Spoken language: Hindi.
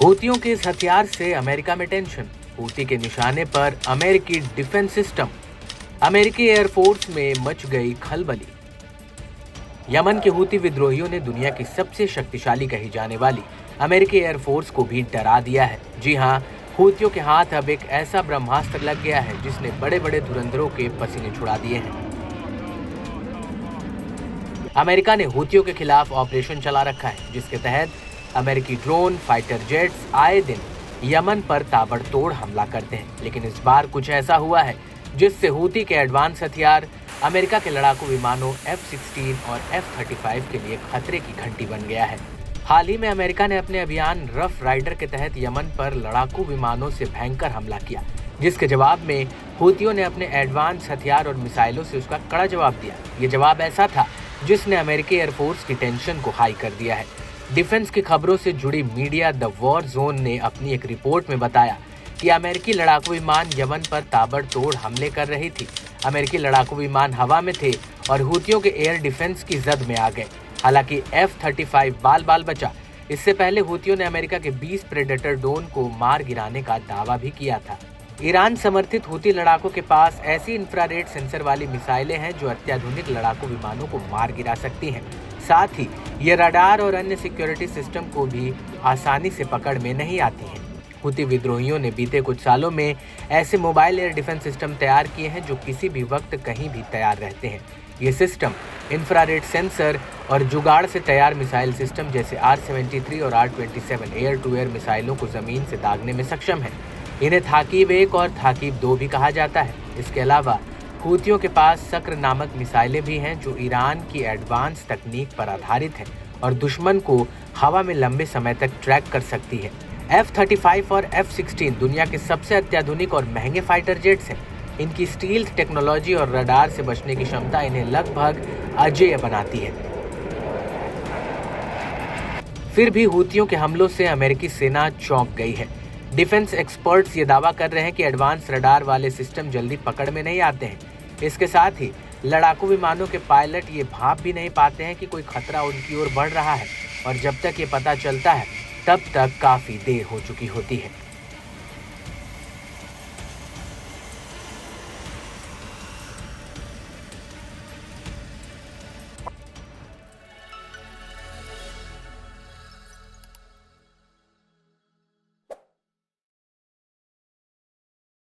हूतियों के इस हथियार से अमेरिका में टेंशन। हूती के निशाने पर अमेरिकी डिफेंस सिस्टम। अमेरिकी एयरफोर्स में मच गई खलबली। यमन के हूती विद्रोहियों ने दुनिया की सबसे शक्तिशाली कही जाने वाली अमेरिकी एयरफोर्स को भी डरा दिया है। जी हां, हूतियों के हाथ अब एक ऐसा ब्रह्मास्त्र लग गया है जिसने बड़े बड़े धुरंधरों के पसीने छुड़ा दिए हैं। अमेरिका ने हूतियों के खिलाफ ऑपरेशन चला रखा है, जिसके तहत अमेरिकी ड्रोन, फाइटर जेट्स आए दिन यमन पर ताबड़तोड़ हमला करते हैं। लेकिन इस बार कुछ ऐसा हुआ है जिससे हूती के एडवांस हथियार अमेरिका के लड़ाकू विमानों F-16 और F-35 के लिए खतरे की घंटी बन गया है। हाल ही में अमेरिका ने अपने अभियान रफ राइडर के तहत यमन पर लड़ाकू विमानों से भयंकर हमला किया, जिसके जवाब में हूतियों ने अपने एडवांस हथियार और मिसाइलों से उसका कड़ा जवाब दिया। ये जवाब ऐसा था जिसने अमेरिकी एयरफोर्स की टेंशन को हाई कर दिया है। डिफेंस की खबरों से जुड़ी मीडिया द वॉर जोन ने अपनी एक रिपोर्ट में बताया कि अमेरिकी लड़ाकू विमान यमन पर ताबड़तोड़ हमले कर रही थी। अमेरिकी लड़ाकू विमान हवा में थे और हूतियों के एयर डिफेंस की जद में आ गए। हालांकि F-35 बाल बचा। इससे पहले हूतियों ने अमेरिका के 20 प्रेडेटर ड्रोन को मार गिराने का दावा भी किया था। ईरान समर्थित हूती लड़ाकों के पास ऐसी इंफ्रारेड सेंसर वाली मिसाइलें हैं जो अत्याधुनिक लड़ाकू विमानों को मार गिरा सकती हैं। साथ ही ये रडार और अन्य सिक्योरिटी सिस्टम को भी आसानी से पकड़ में नहीं आती हैं। हूती विद्रोहियों ने बीते कुछ सालों में ऐसे मोबाइल एयर डिफेंस सिस्टम तैयार किए हैं जो किसी भी वक्त कहीं भी तैयार रहते हैं। ये सिस्टम इंफ्रारेड सेंसर और जुगाड़ से तैयार मिसाइल सिस्टम जैसे R-73 और R-27 एयर टू एयर मिसाइलों को जमीन से दागने में सक्षम है। इन्हें थाकीब 1 और थाकीब 2 भी कहा जाता है। इसके अलावा हूतियों के पास सक्र नामक मिसाइलें भी हैं जो ईरान की एडवांस तकनीक पर आधारित है और दुश्मन को हवा में लंबे समय तक ट्रैक कर सकती है। F-35 और F-16 दुनिया के सबसे अत्याधुनिक और महंगे फाइटर जेट्स हैं। इनकी स्टील्थ टेक्नोलॉजी और रडार से बचने की क्षमता इन्हें लगभग अजेय बनाती है। फिर भी हूतियों के हमलों से अमेरिकी सेना चौंक गई है। डिफेंस एक्सपर्ट्स ये दावा कर रहे हैं कि एडवांस रडार वाले सिस्टम जल्दी पकड़ में नहीं आते हैं। इसके साथ ही लड़ाकू विमानों के पायलट ये भाप भी नहीं पाते हैं कि कोई खतरा उनकी ओर बढ़ रहा है और जब तक ये पता चलता है तब तक काफी देर हो चुकी होती है।